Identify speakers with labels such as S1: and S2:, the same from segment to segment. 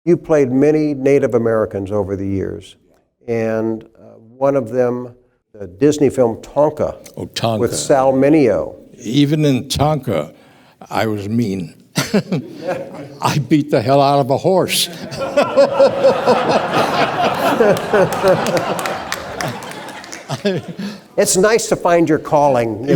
S1: You played many Native Americans over the years, and one of them, the Disney film Tonka,
S2: Tonka.
S1: With Sal Mineo.
S2: Even in Tonka, I was mean. I beat the hell out of a horse.
S1: It's nice to find your calling.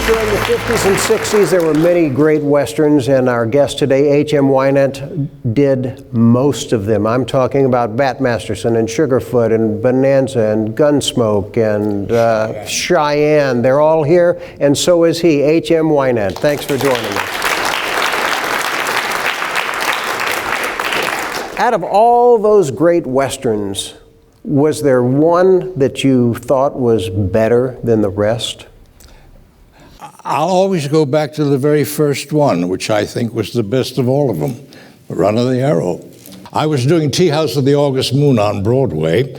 S1: During the 50s and 60s, there were many great Westerns, and our guest today, H.M. Wynant, did most of them. I'm talking about Matt Masterson and Sugarfoot and Bonanza and Gunsmoke and Cheyenne. They're all here, and so is he, H.M. Wynant. Thanks for joining us. Out of all those great Westerns, was there one that you thought was better than the rest?
S2: I'll always go back to the very first one, which I think was the best of all of them, Run of the Arrow. I was doing Tea House of the August Moon on Broadway,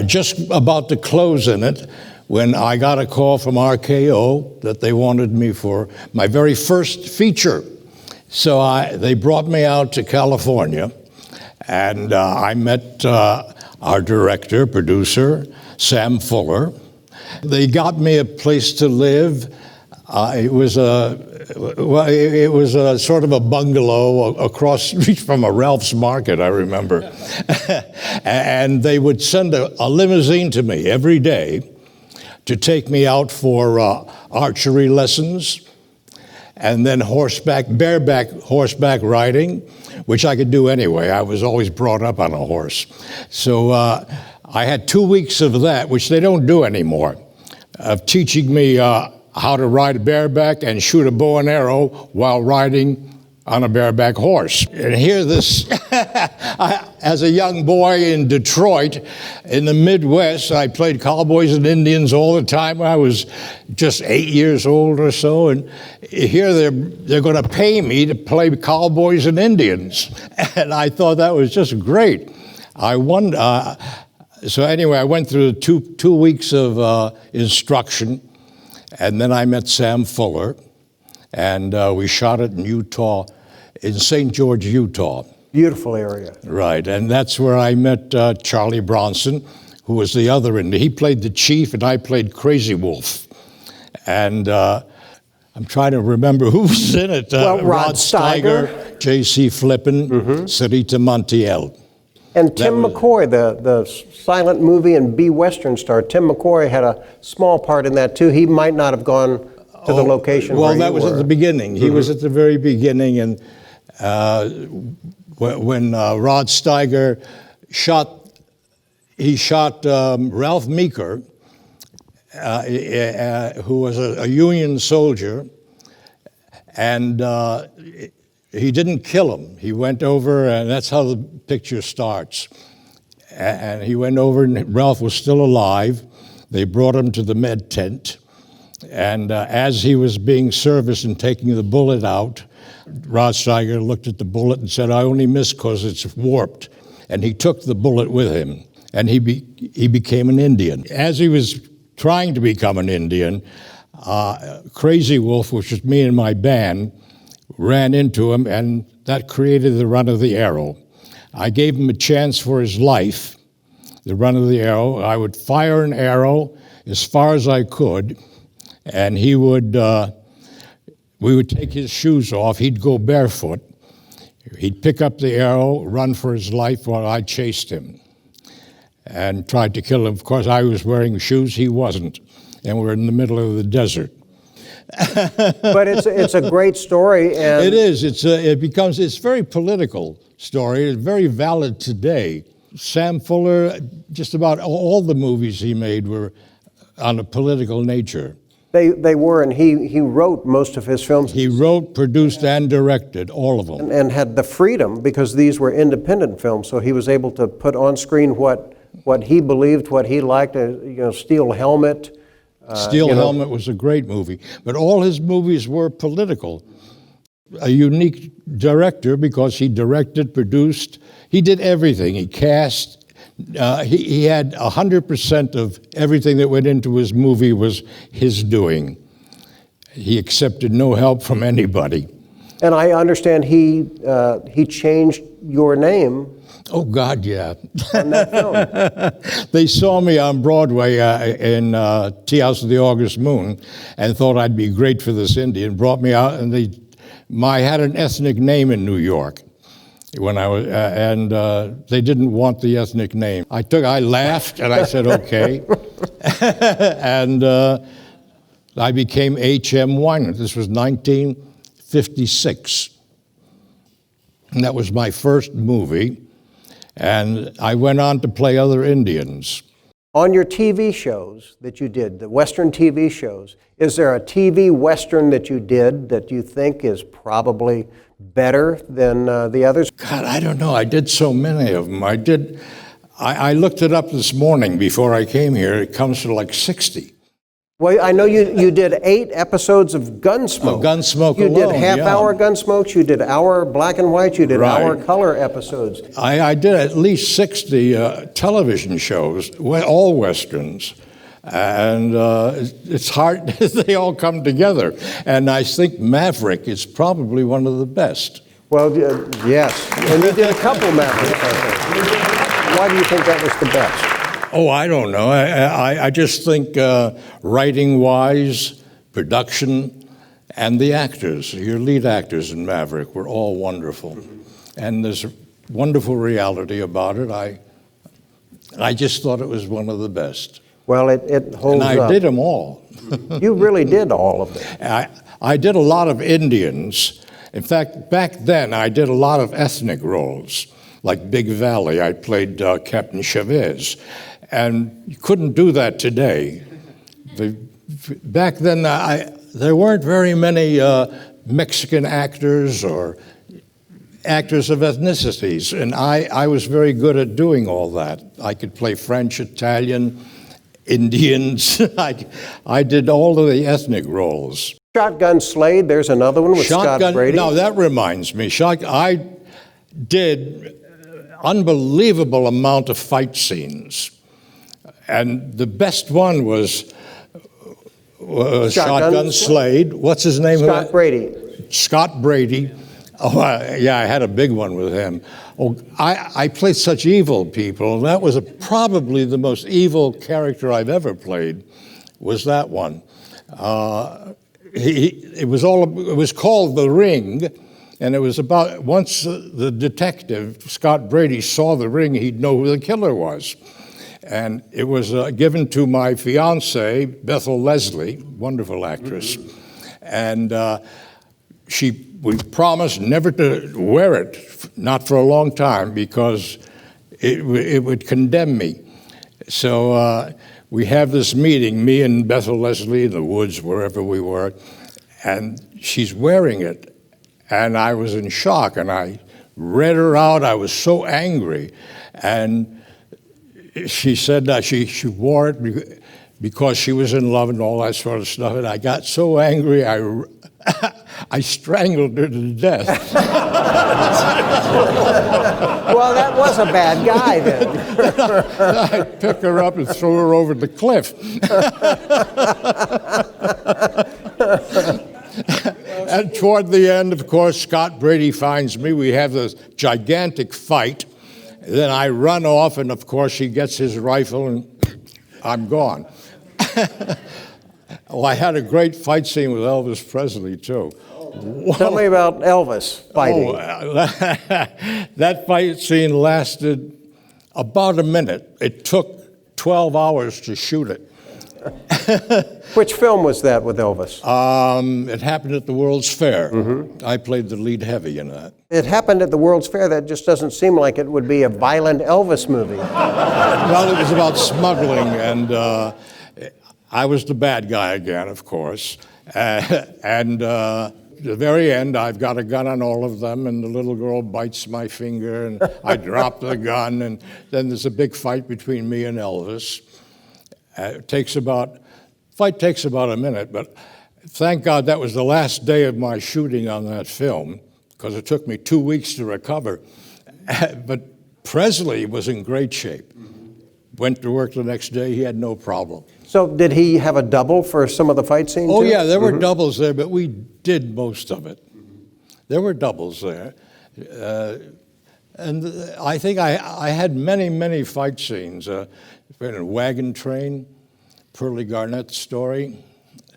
S2: just about to close in it, when I got a call from RKO that they wanted me for my very first feature. So they brought me out to California, and I met our director, producer, Sam Fuller. They got me a place to live. It was a sort of a bungalow across the street from a Ralph's Market, I remember. And they would send a limousine to me every day to take me out for archery lessons, and then bareback horseback riding, which I could do anyway. I was always brought up on a horse. So I had 2 weeks of that, which they don't do anymore, of teaching me how to ride bareback and shoot a bow and arrow while riding on a bareback horse. And here this, as a young boy in Detroit, in the Midwest, I played cowboys and Indians all the time. I was just 8 years old or so, and here they're going to pay me to play cowboys and Indians. And I thought that was just great. So anyway, I went through two weeks of instruction. And then I met Sam Fuller, and we shot it in Utah, in St. George, Utah.
S1: Beautiful area.
S2: Right, and that's where I met Charlie Bronson, who was the other end. He played the chief, and I played Crazy Wolf. And I'm trying to remember who was in it.
S1: Rod Steiger,
S2: J.C. Flippin, Sarita Montiel.
S1: And Tim McCoy, the silent movie and B-Western star, Tim McCoy had a small part in that too. He might not have gone to the location where you were.
S2: Well, that was at the beginning. He was at the very beginning, and when Rod Steiger shot Ralph Meeker, who was a Union soldier, and he didn't kill him. He went over, and that's how the picture starts. And he went over, and Ralph was still alive. They brought him to the med tent. And as he was being serviced and taking the bullet out, Rod Steiger looked at the bullet and said, "I only missed because it's warped." And he took the bullet with him, and he became an Indian. As he was trying to become an Indian, Crazy Wolf, which was me and my band, ran into him, and that created the Run of the Arrow. I gave him a chance for his life, the Run of the Arrow. I would fire an arrow as far as I could, and we would take his shoes off. He'd go barefoot. He'd pick up the arrow, run for his life while I chased him and tried to kill him. Of course, I was wearing shoes, he wasn't, and we're in the middle of the desert.
S1: But it's a great story, and
S2: it is. It's very political story. It's very valid today. Sam Fuller, just about all the movies he made were on a political nature.
S1: They were, and he wrote most of his films.
S2: He wrote, produced, and directed all of them.
S1: And had the freedom, because these were independent films, so he was able to put on screen what he believed, what he liked. Steel Helmet.
S2: Steel Helmet was a great movie, but all his movies were political. A unique director, because he directed, produced, he did everything. He cast, He had 100% of everything that went into his movie was his doing. He accepted no help from anybody.
S1: And I understand he changed your name.
S2: Oh, God, yeah.
S1: On that film.
S2: They saw me on Broadway in Tea House of the August Moon and thought I'd be great for this Indian. Brought me out, and I had an ethnic name in New York when I was, and they didn't want the ethnic name. I laughed, and I said, okay. And I became H.M. Wynant. This was 1956. And that was my first movie. And I went on to play other Indians.
S1: On your TV shows that you did, the Western TV shows, is there a TV Western that you did that you think is probably better than the others?
S2: God, I don't know. I did so many of them. I looked it up this morning before I came here. It comes to like 60.
S1: Well, I know you did 8 episodes of Gunsmoke.
S2: Of Gunsmoke
S1: You
S2: alone,
S1: did half-hour Gunsmokes, you did hour black and white, you did hour color episodes.
S2: I did at least 60 television shows, all Westerns. And it's hard, they all come together. And I think Maverick is probably one of the best.
S1: Well, yes. And you did a couple Mavericks, I think. Why do you think that was the best?
S2: Oh, I don't know. I just think writing-wise, production, and the actors, your lead actors in Maverick were all wonderful. And there's a wonderful reality about it. I just thought it was one of the best.
S1: Well, it holds up.
S2: And I did them all.
S1: You really did all of them.
S2: I did a lot of Indians. In fact, back then, I did a lot of ethnic roles. Like Big Valley, I played Captain Chavez. And you couldn't do that today. Back then, there weren't very many Mexican actors or actors of ethnicities, and I was very good at doing all that. I could play French, Italian, Indians. I did all of the ethnic roles.
S1: Shotgun Slade, there's another one with Scott Brady.
S2: No, that reminds me. I did unbelievable amount of fight scenes. And the best one was Shotgun Slade. What's his name?
S1: Scott Brady.
S2: Scott Brady. Oh, yeah, I had a big one with him. Oh, I played such evil people. That was probably the most evil character I've ever played, was that one. It was called The Ring, and it was about, once the detective, Scott Brady, saw the ring, he'd know who the killer was. And it was given to my fiancée, Bethel Leslie, wonderful actress. And we promised never to wear it, not for a long time, because it would condemn me. So we have this meeting, me and Bethel Leslie in the woods, wherever we were, and she's wearing it. And I was in shock, and I read her out. I was so angry. And she said that she wore it because she was in love and all that sort of stuff. And I got so angry, I strangled her to death.
S1: Well, that was a bad guy then.
S2: I'd pick her up and throw her over the cliff. And toward the end, of course, Scott Brady finds me. We have this gigantic fight. Then I run off, and of course he gets his rifle, and I'm gone. Oh, I had a great fight scene with Elvis Presley, too.
S1: Tell me about Elvis fighting.
S2: That fight scene lasted about a minute. It took 12 hours to shoot it.
S1: Which film was that with Elvis?
S2: It happened at the World's Fair. Mm-hmm. I played the lead heavy in that.
S1: It happened at the World's Fair. That just doesn't seem like it would be a violent Elvis movie.
S2: Well, it was about smuggling, and I was the bad guy again, of course. And at the very end, I've got a gun on all of them, and the little girl bites my finger, and I drop the gun, and then there's a big fight between me and Elvis. Fight takes about a minute, but thank God that was the last day of my shooting on that film, because it took me 2 weeks to recover. But Presley was in great shape. Went to work the next day, he had no problem.
S1: So did he have a double for some of the fight scenes?
S2: Oh
S1: too?
S2: yeah, there were doubles there, but we did most of it. There were doubles there. And I think I had many fight scenes. In a wagon train, Pearlie Garnett's story.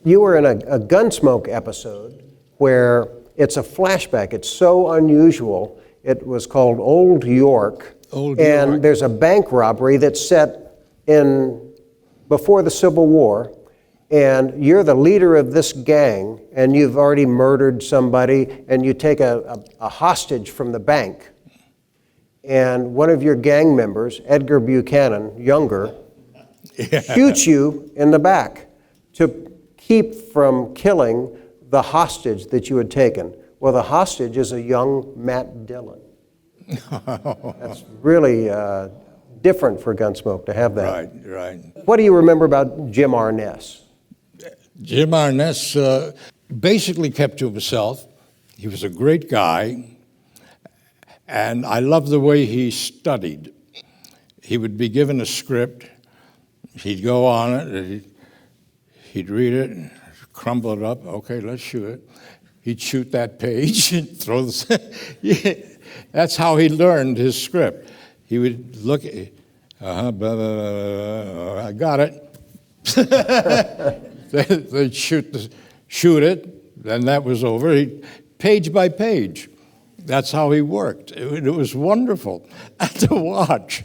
S1: You were in a Gunsmoke episode where it's a flashback. It's so unusual. It was called Old York. And there's a bank robbery that's set in before the Civil War. And you're the leader of this gang, and you've already murdered somebody, and you take a hostage from the bank. And one of your gang members, Edgar Buchanan, younger, shoots you in the back to keep from killing the hostage that you had taken. Well, the hostage is a young Matt Dillon. That's really different for Gunsmoke to have that.
S2: Right.
S1: What do you remember about Jim Arness?
S2: Jim Arness basically kept to himself. He was a great guy, and I loved the way he studied. He would be given a script, he'd go on it, he'd read it, crumble it up, okay, let's shoot it. He'd shoot that page and throw the... That's how he learned his script. He would look at, blah, blah, blah, I got it. They'd shoot it, then that was over. Page by page. That's how he worked. It was wonderful to watch.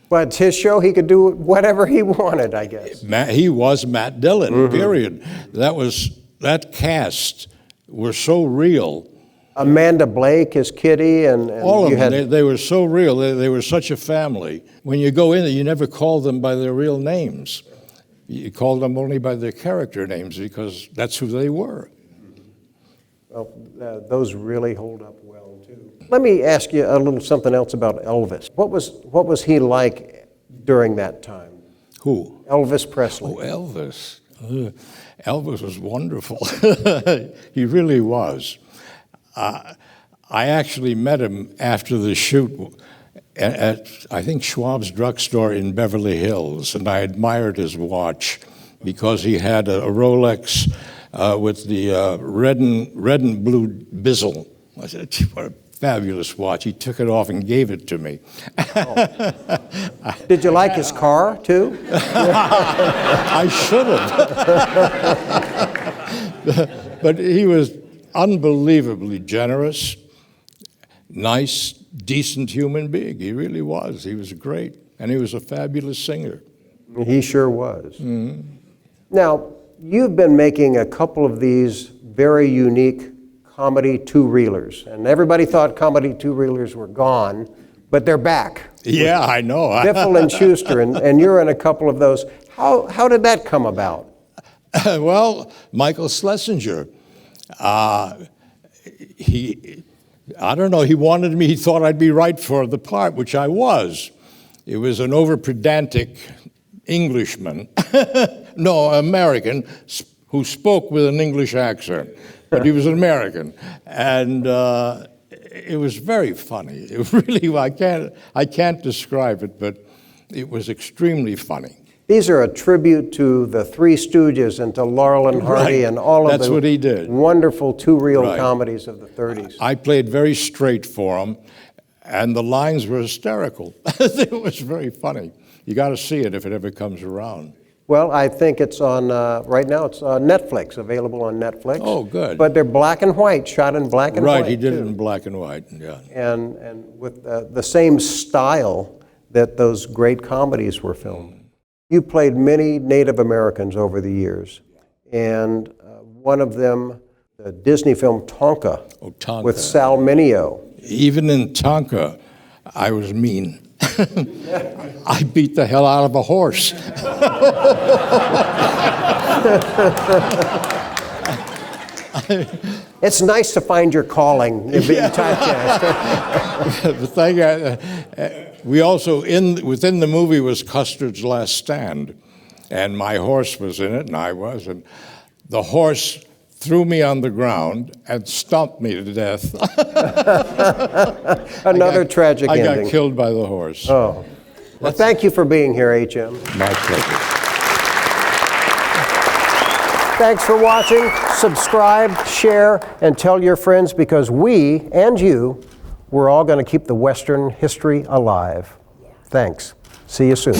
S1: But it's his show, he could do whatever he wanted, I guess.
S2: He was Matt Dillon, period. That cast were so real.
S1: Amanda Blake, his Kitty, and
S2: all of them, they were so real. They were such a family. When you go in there, you never call them by their real names. You call them only by their character names because that's who they were.
S1: Well, those really hold up well, too. Let me ask you a little something else about Elvis. What was he like during that time?
S2: Who?
S1: Elvis Presley.
S2: Oh, Elvis. Elvis was wonderful. He really was. I actually met him after the shoot at, I think, Schwab's drugstore in Beverly Hills, and I admired his watch because he had a Rolex with the red and blue bezel. I said, what a fabulous watch. He took it off and gave it to me.
S1: Did you like his car, too?
S2: I should have. But he was unbelievably generous, nice, decent human being. He really was. He was great. And he was a fabulous singer.
S1: He sure was. Now, you've been making a couple of these very unique comedy two-reelers. And everybody thought comedy two-reelers were gone, but they're back.
S2: Yeah, I know.
S1: Biffle and Schuster, and you're in a couple of those. How did that come about?
S2: Well, Michael Schlesinger, I don't know, he wanted me, he thought I'd be right for the part, which I was. It was an over-pedantic Englishman, no, American, who spoke with an English accent, but he was an American. And it was very funny. It really, I can't describe it, but it was extremely funny.
S1: These are a tribute to the Three Stooges and to Laurel and Hardy and all of
S2: That's what he did.
S1: Wonderful two-reel comedies of the 30s.
S2: I played very straight for him, and the lines were hysterical. It was very funny. You got to see it if it ever comes around.
S1: Well, I think it's on, right now it's on Netflix, available on Netflix.
S2: Oh, good.
S1: But they're black and white, shot in black and white.
S2: Right, he did
S1: too.
S2: it in black and white, yeah.
S1: And with the same style that those great comedies were filmed. You played many Native Americans over the years, and one of them, the Disney film Tonka,
S2: Tonka.
S1: With Sal Mineo.
S2: Even in Tonka, I was mean. I beat the hell out of a horse.
S1: It's nice to find your calling in being typecast.
S2: The thing, we also, within the movie was Custer's Last Stand, and my horse was in it, and I was, and the horse threw me on the ground, and stomped me to death.
S1: Another tragic ending.
S2: I got killed by the horse.
S1: Oh. Well, thank you for being here, H.M.
S2: My pleasure.
S1: Thanks for watching. Subscribe, share, and tell your friends, because we and you, we're all going to keep the Western history alive. Thanks. See you soon.